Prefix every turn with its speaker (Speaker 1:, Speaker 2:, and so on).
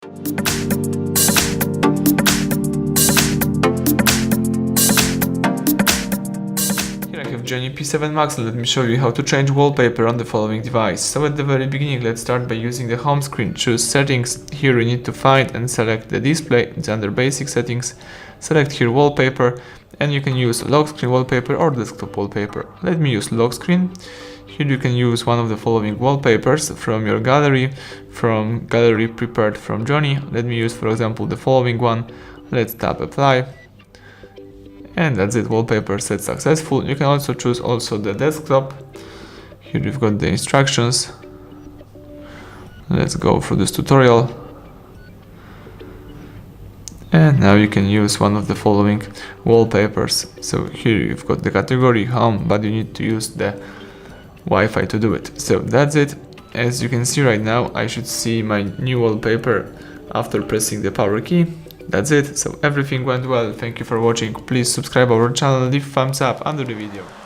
Speaker 1: Here I have GIONEE P7 Max, and let me show you how to change wallpaper on the following device. So at the very beginning, let's start by using the home screen. Choose settings. Here you need to find and select the display. It's under basic settings. Select here wallpaper, and you can use lock screen wallpaper or desktop wallpaper. Let me use lock screen. Here you can use one of the following wallpapers from your gallery, from gallery prepared from GIONEE. Let me use, for example, the following one. Let's tap apply. And that's it, wallpaper set successful. You can also choose the desktop. Here you've got the instructions. Let's go through this tutorial. And now you can use one of the following wallpapers. So here you've got the category home, but you need to use the Wi-Fi to do it. So that's it. As you can see right now, I should see my new wallpaper after pressing the power key. That's it. So everything went well. Thank you for watching. Please subscribe our channel, leave thumbs up under the video.